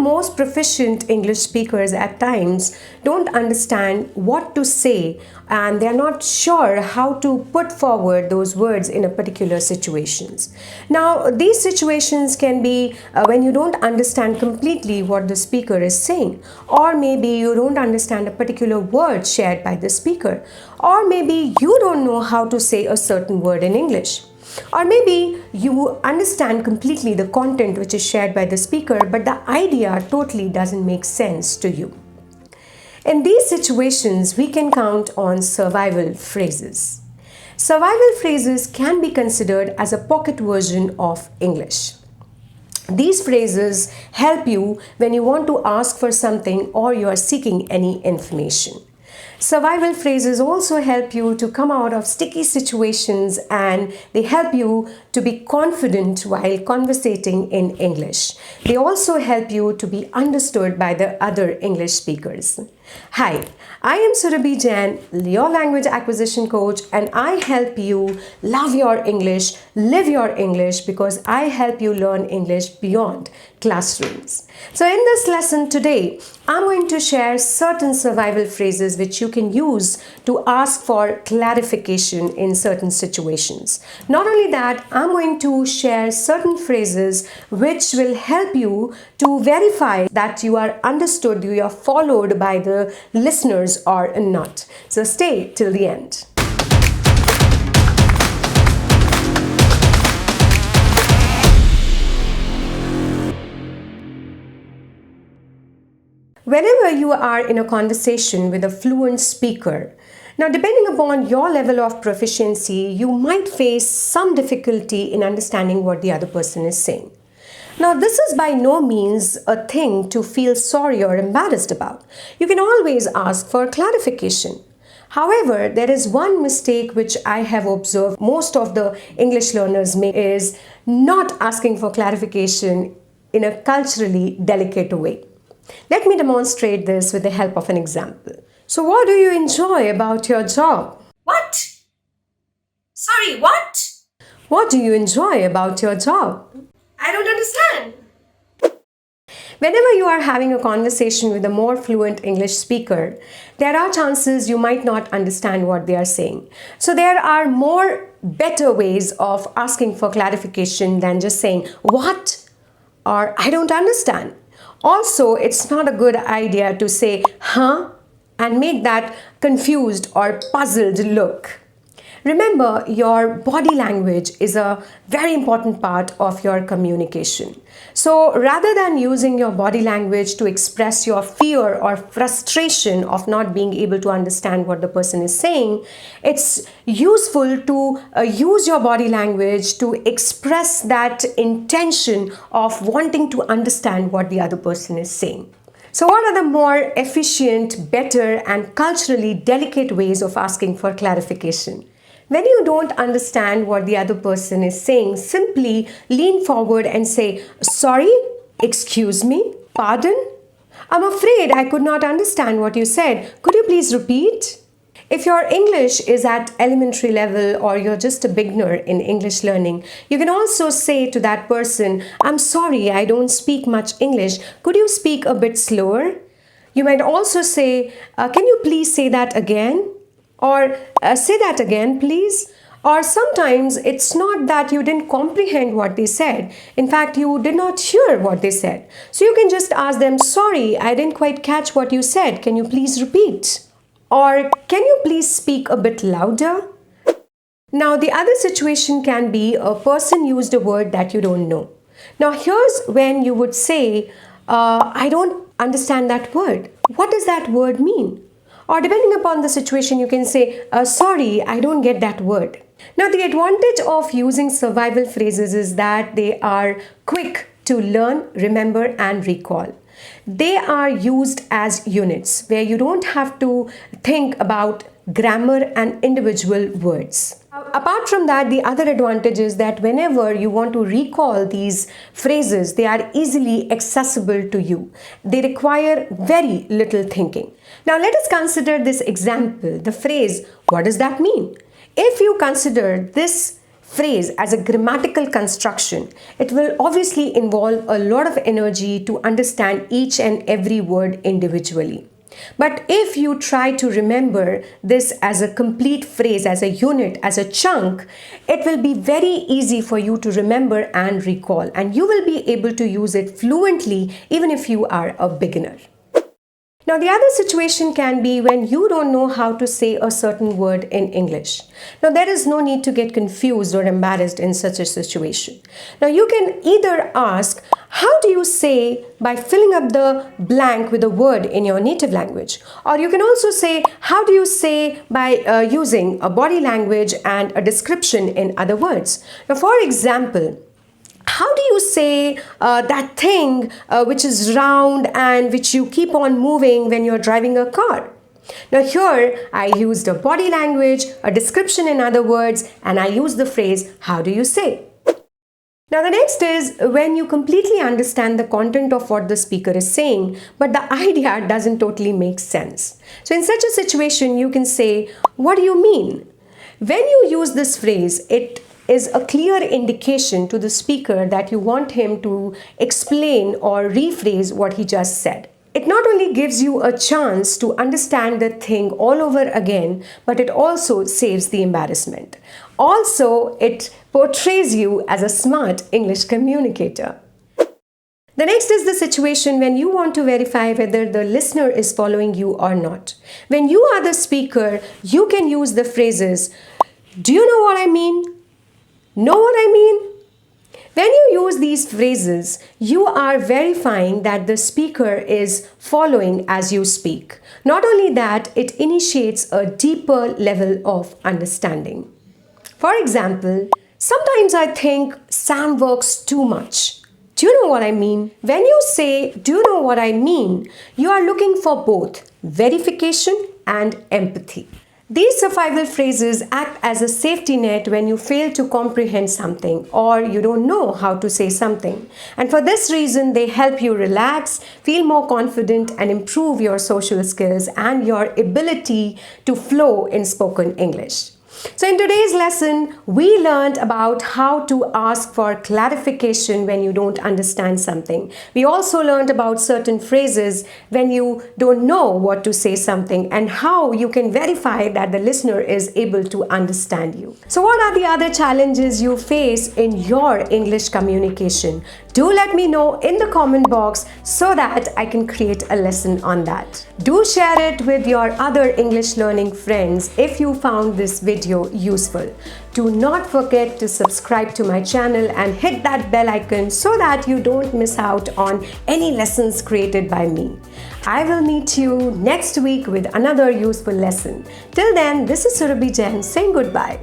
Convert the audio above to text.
most proficient English speakers at times don't understand what to say, and they're not sure how to put forward those words in a particular situations. Now, these situations can be when you don't understand completely what the speaker is saying, or maybe you don't understand a particular word shared by the speaker, or maybe you don't know how to say a certain word in English. Or maybe you understand completely the content which is shared by the speaker, but the idea totally doesn't make sense to you. In these situations, we can count on survival phrases. Survival phrases can be considered as a pocket version of English. These phrases help you when you want to ask for something or you are seeking any information. Survival phrases also help you to come out of sticky situations, and they help you to be confident while conversating in English. They also help you to be understood by the other English speakers. Hi, I am Surabhi Jain, your language acquisition coach, and I help you love your English, live your English, because I help you learn English beyond classrooms. So in this lesson today, I'm going to share certain survival phrases which you can use to ask for clarification in certain situations. Not only that, I'm going to share certain phrases which will help you to verify that you are understood, you are followed by the listeners or not. So stay till the end. Whenever you are in a conversation with a fluent speaker, now depending upon your level of proficiency, you might face some difficulty in understanding what the other person is saying. Now, this is by no means a thing to feel sorry or embarrassed about. You can always ask for clarification. However, there is one mistake which I have observed most of the English learners make is not asking for clarification in a culturally delicate way. Let me demonstrate this with the help of an example. So, what do you enjoy about your job? What? Sorry, what? What do you enjoy about your job? I don't understand. Whenever you are having a conversation with a more fluent English speaker, there are chances you might not understand what they are saying. So there are more better ways of asking for clarification than just saying, what? Or I don't understand. Also, it's not a good idea to say, huh? And make that confused or puzzled look. Remember, your body language is a very important part of your communication. So rather than using your body language to express your fear or frustration of not being able to understand what the person is saying, it's useful to use your body language to express that intention of wanting to understand what the other person is saying. So what are the more efficient, better, and culturally delicate ways of asking for clarification? When you don't understand what the other person is saying, simply lean forward and say, sorry, excuse me, pardon? I'm afraid I could not understand what you said. Could you please repeat? If your English is at elementary level or you're just a beginner in English learning, you can also say to that person, I'm sorry, I don't speak much English. Could you speak a bit slower? You might also say, can you please say that again? Or say that again, please. Or sometimes it's not that you didn't comprehend what they said. In fact, you did not hear what they said. So you can just ask them, sorry, I didn't quite catch what you said. Can you please repeat? Or can you please speak a bit louder? Now, the other situation can be a person used a word that you don't know. Now, here's when you would say, I don't understand that word. What does that word mean? Or depending upon the situation, you can say, sorry, I don't get that word. Now, the advantage of using survival phrases is that they are quick to learn, remember, and recall. They are used as units where you don't have to think about grammar and individual words. Apart from that, the other advantage is that whenever you want to recall these phrases, they are easily accessible to you. They require very little thinking. Now, let us consider this example, the phrase, what does that mean? If you consider this phrase as a grammatical construction, it will obviously involve a lot of energy to understand each and every word individually. But if you try to remember this as a complete phrase, as a unit, as a chunk, it will be very easy for you to remember and recall, and you will be able to use it fluently even if you are a beginner. Now, the other situation can be when you don't know how to say a certain word in English. Now, there is no need to get confused or embarrassed in such a situation. Now, you can either ask, how do you say, by filling up the blank with a word in your native language? Or you can also say, how do you say, by using a body language and a description in other words? Now, for example, how do you say that thing which is round and which you keep on moving when you're driving a car? Now here I used a body language, a description in other words, and I used the phrase, how do you say? Now the next is when you completely understand the content of what the speaker is saying, but the idea doesn't totally make sense. So in such a situation, you can say, what do you mean? When you use this phrase, it is a clear indication to the speaker that you want him to explain or rephrase what he just said. It not only gives you a chance to understand the thing all over again, but it also saves the embarrassment. Also, it portrays you as a smart English communicator. The next is the situation when you want to verify whether the listener is following you or not. When you are the speaker, you can use the phrases, do you know what I mean? Know what I mean? When you use these phrases, you are verifying that the speaker is following as you speak. Not only that, it initiates a deeper level of understanding. For example, sometimes I think Sam works too much. Do you know what I mean? When you say, do you know what I mean, you are looking for both verification and empathy. These survival phrases act as a safety net when you fail to comprehend something or you don't know how to say something. And for this reason, they help you relax, feel more confident, and improve your social skills and your ability to flow in spoken English. So in today's lesson, we learned about how to ask for clarification when you don't understand something. We also learned about certain phrases when you don't know what to say something and how you can verify that the listener is able to understand you. So what are the other challenges you face in your English communication? Do let me know in the comment box so that I can create a lesson on that. Do share it with your other English learning friends if you found this video useful. Do not forget to subscribe to my channel and hit that bell icon so that you don't miss out on any lessons created by me. I will meet you next week with another useful lesson. Till then, this is Surabhi Jain saying goodbye.